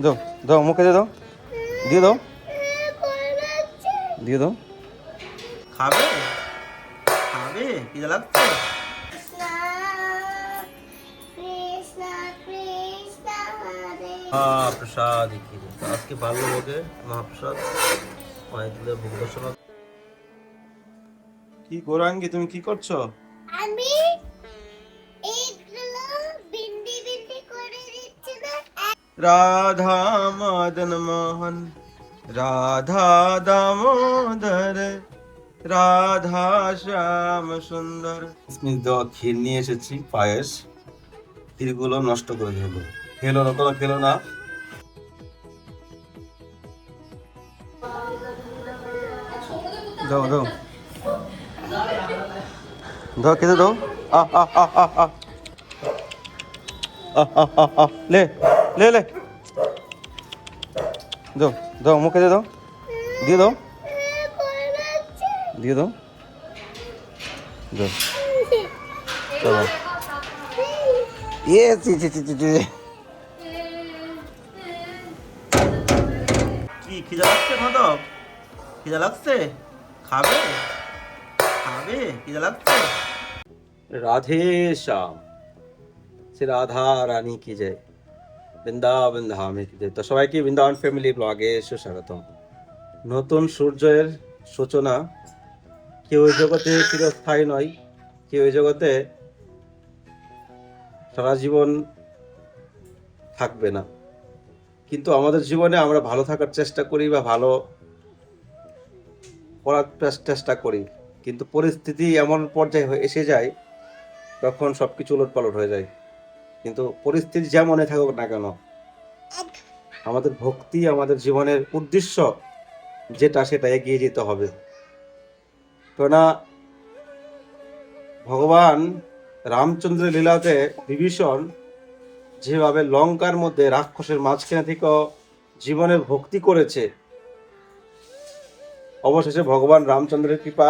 দাও দাও, মুখে দিয়ে দাও, দিয়ে দাও, দিয়ে দাও। খাবে খাবে, কি লাগছে? মহাপ্রসাদ আজকে ভালো লোকে মহাপ্রসাদ অনেকগুলো ভোগ দর্শন। কি গৌরাঙ্গি, তুমি কি করছো? আমি এগুলো বিন্দি বিন্দি করে দিচ্ছি না। রাধা মদন মোহন, রাধা দামোদর, রাধা শ্যাম সুন্দর। কিসমিস দেওয়া ক্ষীর নিয়ে এসেছি, পায়েস। ক্ষীরগুলো নষ্ট করে দিল, খেলো না, তোরা খেলো না। দাও দাও দাও, খেতে দাও। আহ আহ আহ আহ আহ আহ আহ আহ আহ, লে লে লে, দাও দাও, মুখে দিয়ে দাও, দিয়ে দাও, দিয়ে দাও, দাও। চলো, চি চি চি চি চি। কি খিদা লাগছে মাধব? খিদা লাগছে? খাবে খাবে, খিদা লাগছে? राधे श्याम, শ্রী রাধা রানী কি জয়, বৃন্দাবন ধামে কি জয়। তো সবাইকে বৃন্দাবন ফ্যামিলি ব্লগে সুস্বাগতম। নতুন সূর্যের সূচনা। কেউ এই জগতে চিরস্থায়ী নয়, কেউ এই জগতে সারা জীবন থাকবে না। কিন্তু আমাদের জীবনে আমরা ভালো থাকার চেষ্টা করি বা ভালো করার চেষ্টা করি, কিন্তু পরিস্থিতি এমন পর্যায়ে এসে যায় তখন সবকিছু উলটপালট হয়ে যায়। কিন্তু পরিস্থিতি যেমনই থাকুক না কেন, আমাদের ভক্তি, আমাদের জীবনের উদ্দেশ্য যেটা, সেটা এগিয়ে যেতে হবে। কেননা ভগবান রামচন্দ্রের লীলাতে বিভীষণ যেভাবে লঙ্কার মধ্যে রাক্ষসের মাঝখানে থেকে জীবনের ভক্তি করেছে, অবশেষে ভগবান রামচন্দ্রের কৃপা,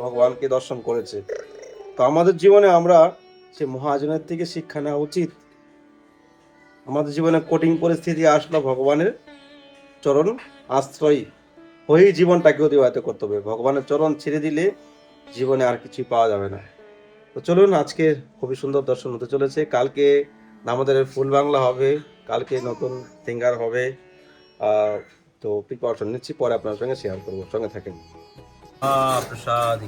ভগবানকে দর্শন করেছে। তো আমাদের জীবনে আমরা সে মহাজনের থেকে শিক্ষা নেওয়া উচিত। আমাদের জীবনে কঠিন পরিস্থিতি আসলো, ভগবানের চরণ আশ্রয় হয়েই জীবনটাকে অতিবাহিত করতে হবে। ভগবানের চরণ ছেড়ে দিলে জীবনে আর কিছুই পাওয়া যাবে না। তো চলুন, আজকে খুবই সুন্দর দর্শন হতে চলেছে। কালকে আমাদের ফুল বাংলা হবে, কালকে নতুন সিঙ্গার হবে। তো প্রিপারেশন নিচ্ছি, পরে আপনার সঙ্গে শেয়ার করবো, সঙ্গে থাকেন। মহাপ্রসাদ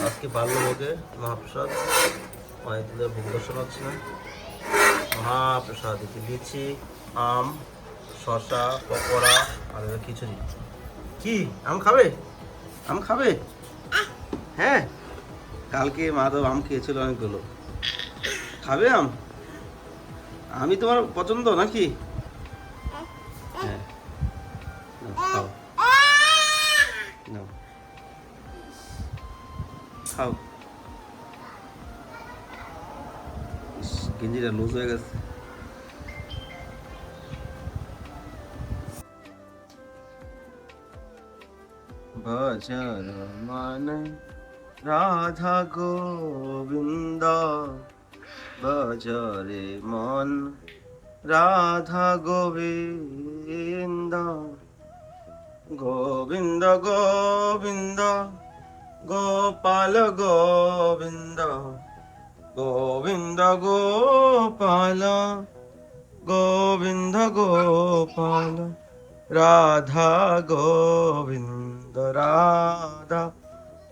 আজকে ভালো লোকে মহাপ্রসাদ অনেকগুলো ভোগ দর্শন হচ্ছে না। মহাপ্রসাদ দিচ্ছি আম, শসা, পকোড়া আর খিচুড়ি। কি আম খাবে? আম খাবে? হ্যাঁ, কালকে মাধব আম খেয়েছিল অনেকগুলো। খাবে আম? আমি তোমার পছন্দ নাকি? হ্যাঁ, খাও, খাও। গেঞ্জিটা লুজ হয়ে গেছে। ভজন মানে রাধা গোবিন্দ, ভজরে মন রাধা গোবিন্দ, গোবিন্দ গোবিন্দ গোপাল গোবিন্দ, গোবিন্দ গোপাল, গোবিন্দ গোপাল, রাধা গোবিন্দ, রাধা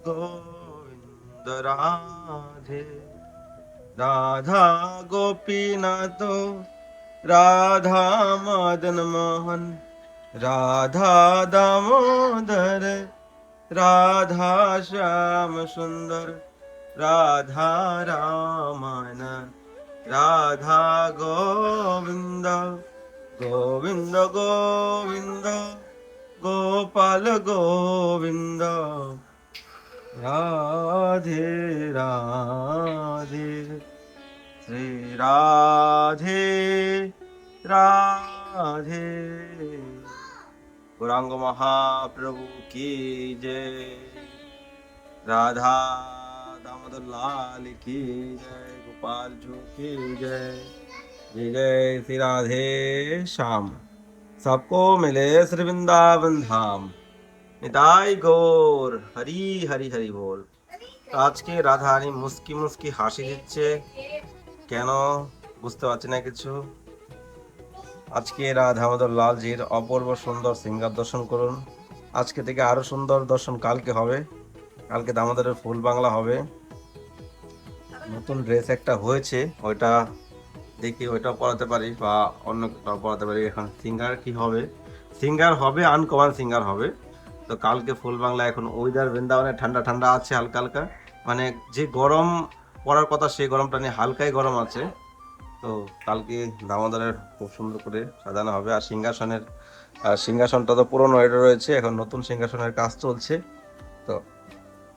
গোবিন্দ, রাধে রাধা গোপীনাথ, রাধা মদন মোহন, রাধা দামোদর, রাধা শ্যাম সুন্দর, রাধা রামন, রাধা গোবিন্দ, গোবিন্দ গোবিন্দ গোপাল গোবিন্দ, রাধে রাধে, শ্রী রাধে রাধে। গৌরাঙ্গ মহাপ্রভু কি জয়, রাধা দামোদর লাল কি জয়, গোপাল জু কি জয়, जय जय श्री राधे श्याम, सबको मिले श्री वृंदावन धाम, নিতাই গৌর, হরি হরি হরি বল। তো আজকে রাধারানী মুস্কি মুস্কি হাসি দিচ্ছে কেন বুঝতে পারছি না কিছু। আজকে রাধা আমাদের লালজির অপূর্ব সুন্দর সিঙ্গার দর্শন করুন। আজকে থেকে আরো সুন্দর দর্শন কালকে হবে। কালকে দামোদরের ফুল বাংলা হবে। নতুন ড্রেস একটা হয়েছে, ওইটা দেখি ওইটাও পড়াতে পারি বা অন্য কোথাও পড়াতে পারি। এখন সিঙ্গার কি হবে, সিঙ্গার হবে আনকমন সিঙ্গার হবে। তো কালকে ফুল বাংলা। এখন ওয়েদার বৃন্দাবনে ঠান্ডা ঠান্ডা আছে, হালকা হালকা, মানে যে গরম পড়ার কথা সেই গরমটা নিয়ে হালকাই গরম আছে। তো কালকে দামোদরের খুব সুন্দর করে সাজানো হবে। আর সিংহাসনটা তো পুরনো এটা রয়েছে, এখন নতুন সিংহাসনের কাজ চলছে। তো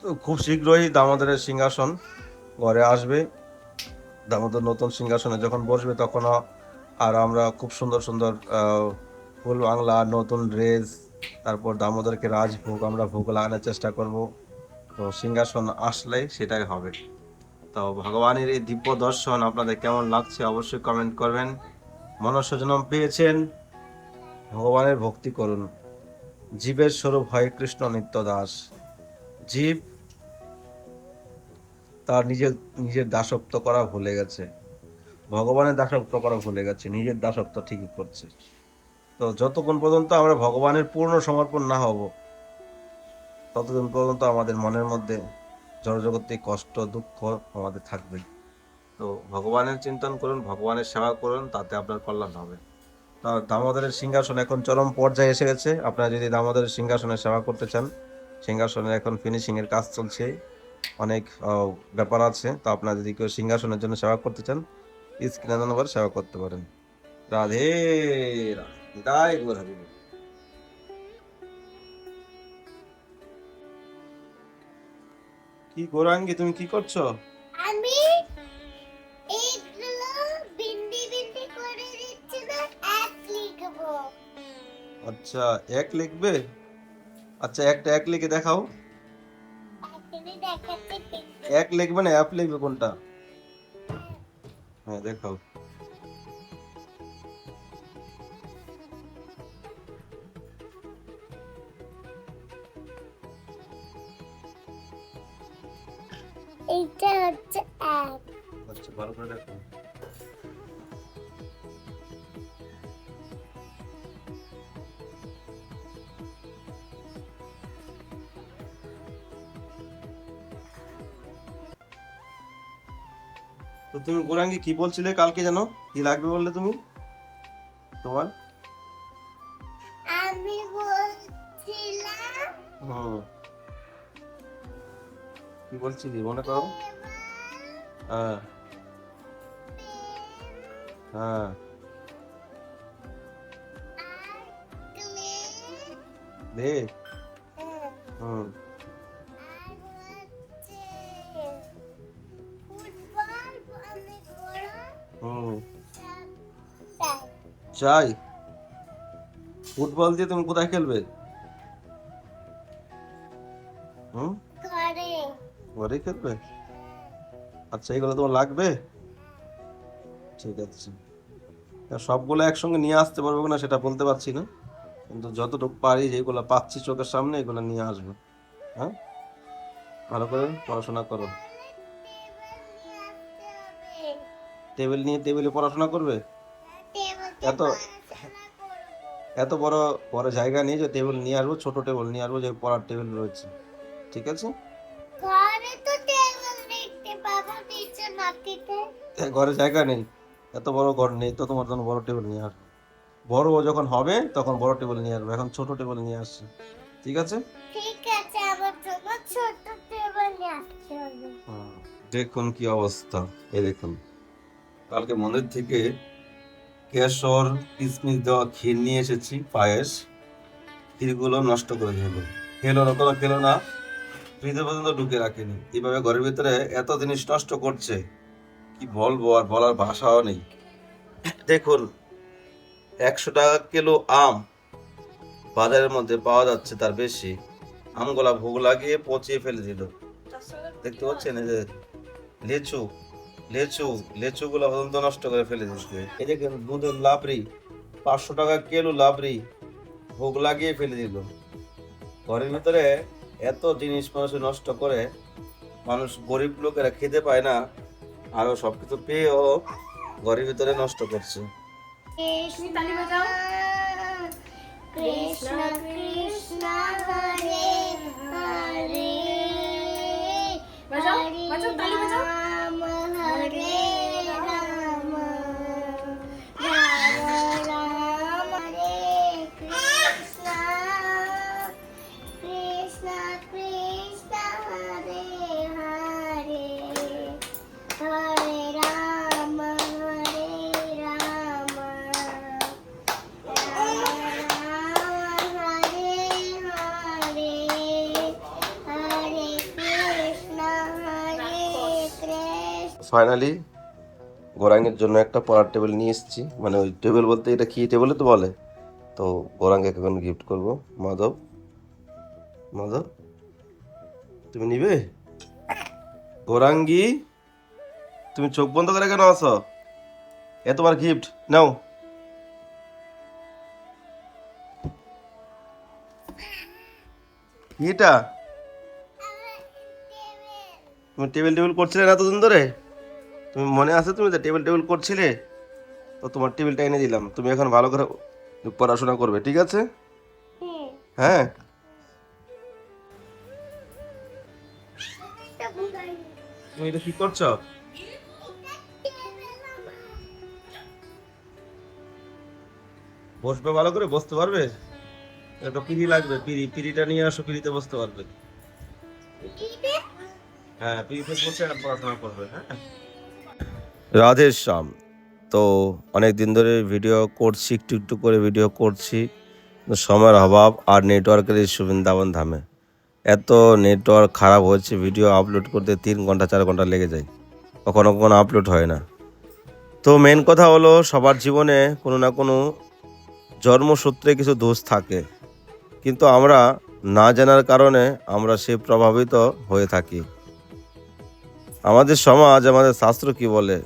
তো খুব শীঘ্রই দামোদরের সিংহাসন ঘরে আসবে। দামোদর নতুন সিংহাসনে যখন বসবে তখন আর আমরা খুব সুন্দর সুন্দর ফুল বাংলা, নতুন ড্রেস, তারপর দামোদরকে রাজভোগ আমরা ভোগ লাগানোর চেষ্টা করব। তো সিংহাসন আসলেই সেটাই হবে। তো ভগবানের এই দিব্য দর্শন আপনাদের কেমন লাগছে অবশ্যই কমেন্ট করবেন। মনুষ্য জন্ম পেয়েছেন, ভগবানের ভক্তি করুন। জীবের স্বরূপ হয় কৃষ্ণ নিত্য দাস। জীব তার নিজের নিজের দাসত্ব করা ভুলে গেছে, ভগবানের দাসত্ব করা ভুলে গেছে, নিজের দাসত্ব ঠিকই করছে। তো যতক্ষণ পর্যন্ত আমরা ভগবানের পূর্ণ সমর্পণ না হব ততদিন পর্যন্ত আমাদের মনের মধ্যে জড়জগতিক কষ্ট দুঃখ আমাদের থাকবে। তো ভগবানের চিন্তন করুন, ভগবানের সেবা করুন, তাতে আপনার কল্যাণ হবে। তা দামোদরের সিংহাসন এখন চরম পর্যায়ে এসে গেছে। আপনারা যদি দামোদরের সিংহাসনের সেবা করতে চান, সিংহাসনের এখন ফিনিশিং এর কাজ চলছে, অনেক ব্যাপার আছে। তো আপনারা যদি কেউ সিংহাসনের জন্য সেবা করতে চান, স্ক্রিনে নম্বর সেবা করতে পারেন। রাধে রাধে, জয় গুরু হরি বল। কি গৌরাঙ্গী, তুমি কি করছো? আমি এইগুলো বিন্দি বিন্দি করে দিচ্ছি না, এক লিখবো। আচ্ছা, এক লিখবে? আচ্ছা, একটা এক লিখে দেখাও। এখানে দেখাচ্ছি এক লিখবে না অ্যাপ লিখবে, কোনটা? হ্যাঁ দেখাও। এইটা হচ্ছে এক। আচ্ছা, ভালো করে দেখো। তো তুমি গৌরাঙ্গী কি বলছিলে কালকে, জানো কি লাগবে বললে তুমি তোমার? আমি বলছিলাম হুম, কি বলছিলি মনে করো? হ্যাঁ হ্যাঁ, দে। হুম হুম, চাই। ফুটবল দিয়ে তুমি কোথায় খেলবে? হুম, ঘরে খেলবে? আচ্ছা, এগুলো তোমার লাগবে? ঠিক আছে। তা সবগুলো একসঙ্গে নিয়ে আসতে পারবো না সেটা বলতে পারছি না, কিন্তু যতটুকু পারি যেগুলো পাচ্ছি চোখের সামনে এগুলো নিয়ে আসবো। হ্যাঁ, ভালো করে পড়াশোনা করো। টেবিলে পড়াশোনা করবে? এত এত বড় বড় জায়গা নিয়ে যে টেবিল নিয়ে আসবো, ছোট টেবিল নিয়ে আসবো, যে পড়ার টেবিল রয়েছে। ঠিক আছে, ঘরে তো টেবিল দেখতে পাবো নিচে মাটিতে। ঘরে জায়গা নেই, এত বড় ঘর নেই, তো তোমার জন্য বড় টেবিল নিয়ে আসবো। বড় যখন হবে তখন বড় টেবিল নিয়ে আসবো, এখন ছোট টেবিল নিয়ে আসছি। ঠিক আছে। ঠিক আছে, আমার জন্য ছোট টেবিল নিয়ে আসতে হবে। দেখুন কি অবস্থা, এই দেখুন কালকে মন্দির থেকে কেশর কিশমিশ দেওয়া ক্ষীর নিয়ে এসেছি, পায়েস। ক্ষীরগুলো নষ্ট করে দিল, খেলো না, কোনো খেলো না, ফ্রিজে পর্যন্ত ঢুকে রাখেনি। এইভাবে ঘরের ভিতরে এত জিনিস নষ্ট করছে, কি বলবো, আর বলার ভাষাও নেই। দেখুন 100 টাকা কিলো আম বাজারের মধ্যে পাওয়া যাচ্ছে, তার বেশি আমগুলা ভোগ লাগিয়ে পচিয়ে ফেলে দিল। দেখতে পাচ্ছেন এই যে লিচু, লেচুগুলো পর্যন্ত নষ্ট করে ফেলে দিচ্ছে। এই দেখেন দুধের লাবড়ি, 500 টাকা কিলো লাবড়ি ভোগ লাগিয়ে ফেলে দিল। ঘরের ভিতরে এত জিনিস মানুষ নষ্ট করে, মানুষ গরিব লোকেরা খেতে পায় না, আরো সবকিছু পেয়েও ঘরের ভিতরে নষ্ট করছে। কৃষ্ণ কৃষ্ণ কৃষ্ণ হরে হরে হরে রাম হরে রাম রাম রাম হরে কৃষ্ণ কৃষ্ণ কৃষ্ণ হরে হরে হরে রাম হরে রাম ফাইনালি গোরাঙ্গের জন্য একটা পড়ার টেবিল নিয়ে এসেছি, মানে ওই টেবিল বলতে এটা কি টেবিলে তো বলে। তো গোরাঙ্গে এখন গিফট করব। মাধব, মাধব তুমি নিবে? গোরাঙ্গি তুমি চোখ বন্ধ করে কেন আছো? এ তোমার গিফট, নাও। এটা তুমি টেবিল টেবিল করছিলে না এতদিন ধরে? তুমি মনে আছে তুমি যে টেবিল টেবিল করছিলে? তো তোমার টেবিলটা এনে দিলাম, তুমি এখন ভালো করে পড়াশোনা করবে, ঠিক আছে? হ্যাঁ। তুমি এটা কি করছো? বসবে ভালো করে, বসতে পারবে? একটা পিড়ি লাগবে, পিড়িটা নিয়ে আসো, পিড়িতে বসতে পারবে। হ্যাঁ, পিড়িতে বসে আর পড়াশোনা করবে। হ্যাঁ, রাধে শ্যাম। তো অনেক দিন ধরে ভিডিও করছি, একটু একটু করে ভিডিও করছি, সময়ের অভাব আর নেটওয়ার্কের ইস্যু বৃন্দাবন ধামে। এত নেটওয়ার্ক খারাপ হচ্ছে, ভিডিও আপলোড করতে 3 ঘন্টা 4 ঘন্টা লেগে যায়, কখনো কখনো আপলোড হয় না। তো মেন কথা হলো সবার জীবনে কোনো না কোনো জন্মসূত্রে কিছু দোষ থাকে, কিন্তু আমরা না জানার কারণে আমরা সে প্রভাবিত হয়ে থাকি। আমাদের সমাজ, আমাদের শাস্ত্র কি বলে,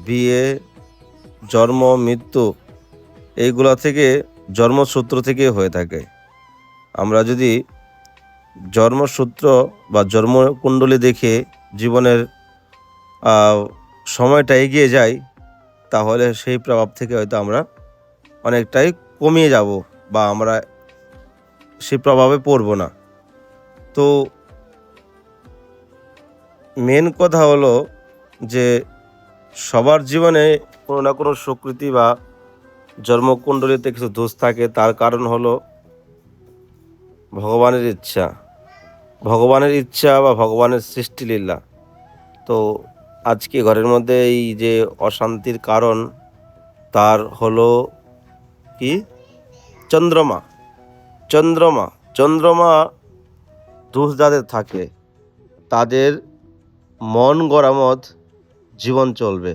বিয়ে, জন্ম, মৃত্যু এইগুলো থেকে, জন্মসূত্র থেকে হয়ে থাকে। আমরা যদি জন্মসূত্র বা জন্মকুণ্ডলী দেখে জীবনের সময়টা এগিয়ে যাই, তাহলে সেই প্রভাব থেকে হয়তো আমরা অনেকটাই কমিয়ে যাব বা আমরা সেই প্রভাবে পড়ব না। তো মেন কথা হলো যে সবার জীবনে কোনো না কোনো সুকৃতি বা জন্মকুণ্ডলীতে কিছু দোষ থাকে, তার কারণ হলো ভগবানের ইচ্ছা। ভগবানের ইচ্ছা বা ভগবানের সৃষ্টিলীলা। তো আজকে ঘরের মধ্যে এই যে অশান্তির কারণ, তার হলো কি? চন্দ্রমা। চন্দ্রমা চন্দ্রমা দোষ যাদের থাকে তাদের মন গড়ামত জীবন চলবে,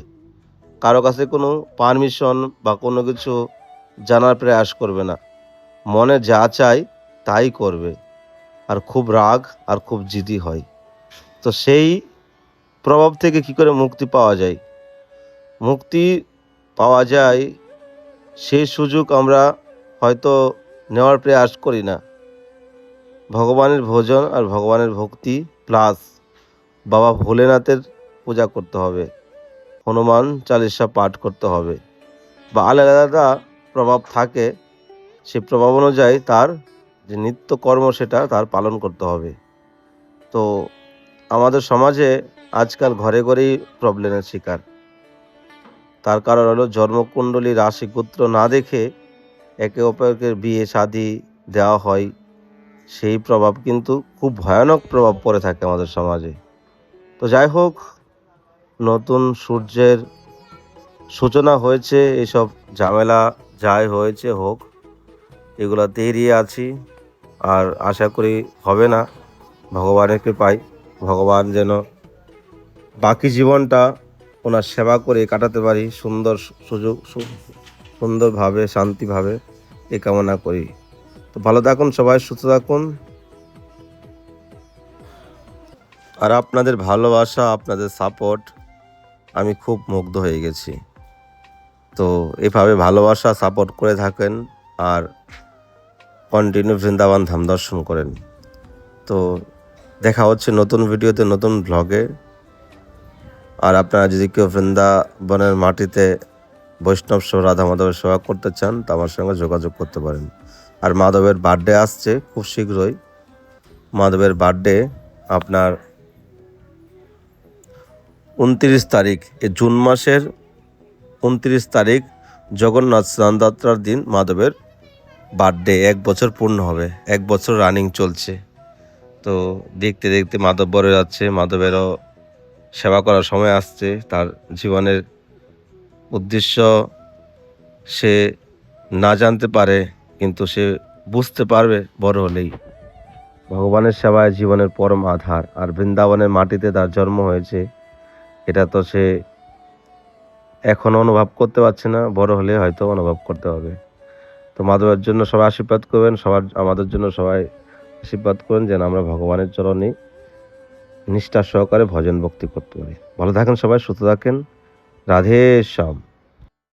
কারো কাছে কোনো পারমিশন বা কোনো কিছু জানার প্রয়াস করবে না, মনে যা চায় তাই করবে, আর খুব রাগ আর খুব জিদি হয়। তো সেই প্রভাব থেকে কি করে মুক্তি পাওয়া যায়? মুক্তি পাওয়া যায়, সেই সুযোগ আমরা হয়তো নেওয়ার প্রয়াস করি না। ভগবানের ভোজন আর ভগবানের ভক্তি প্লাস বাবা ভোলেনাথের পূজা করতে হবে, হনুমান চালিসা পাঠ করতে হবে, বা আলাদা আলাদা প্রভাব থাকে, সেই প্রভাব অনুযায়ী তার যে নিত্যকর্ম সেটা তার পালন করতে হবে। তো আমাদের সমাজে আজকাল ঘরে ঘরেই প্রবলেমের শিকার। তার কারণ হলো জন্মকুণ্ডলী রাশি গোত্র না দেখে একে অপরকে বিয়ে শাদী দেওয়া হয়, সেই প্রভাব কিন্তু খুব ভয়ানক প্রভাব পড়ে থাকে আমাদের সমাজে। তো যাই হোক, নতুন সূর্যের সূচনা হয়েছে, এসব ঝামেলা যাই হয়েছে হোক, এগুলোতে এড়িয়ে আছি, আর আশা করি হবে না। ভগবানের কৃপায় ভগবান যেন বাকি জীবনটা ওনার সেবা করে কাটাতে পারি, সুন্দর সুযোগ, সুন্দরভাবে, শান্তিভাবে, এ কামনা করি। তো ভালো থাকুন সবাই, সুস্থ থাকুন। আর আপনাদের ভালোবাসা, আপনাদের সাপোর্ট আমি খুব মুগ্ধ হয়ে গেছি। তো এভাবে ভালোবাসা সাপোর্ট করে থাকেন আর কন্টিনিউ বৃন্দাবন ধাম দর্শন করেন। তো দেখা হচ্ছে নতুন ভিডিওতে, নতুন ব্লগে। আর আপনারা যদি কেউ বৃন্দাবনের মাটিতে বৈষ্ণব সহ রাধা মাধবের সেবা করতে চান তো আমার সঙ্গে যোগাযোগ করতে পারেন। আর মাধবের বার্থডে আসছে খুব শীঘ্রই। মাধবের বার্থডে আপনার 29 তারিখ, এই জুন মাসের 29 তারিখ জগন্নাথ স্নানযাত্রার দিন মাধবের বার্থডে। 1 বছর পূর্ণ হবে, 1 বছর রানিং চলছে। তো দেখতে দেখতে মাধব বড় যাচ্ছে, মাধবেরও সেবা করার সময় আসছে। তার জীবনের উদ্দেশ্য সে না জানতে পারে, কিন্তু সে বুঝতে পারবে বড় হলেই। ভগবানের সেবায় জীবনের পরম আধার, আর বৃন্দাবনের মাটিতে তার জন্ম হয়েছে, এটা তো সে এখনো অনুভব করতে পারছে না, বড় হলে হয়তো অনুভব করতে হবে। তো মাধবের জন্য সবাই আশীর্বাদ করবেন, আমাদের জন্য সবাই আশীর্বাদ করবেন যেন আমরা ভগবানের চরণে নিষ্ঠা সহকারে ভজন ভক্তি করতে পারি। ভালো থাকেন সবাই, সুস্থ থাকেন। রাধে শ্যাম।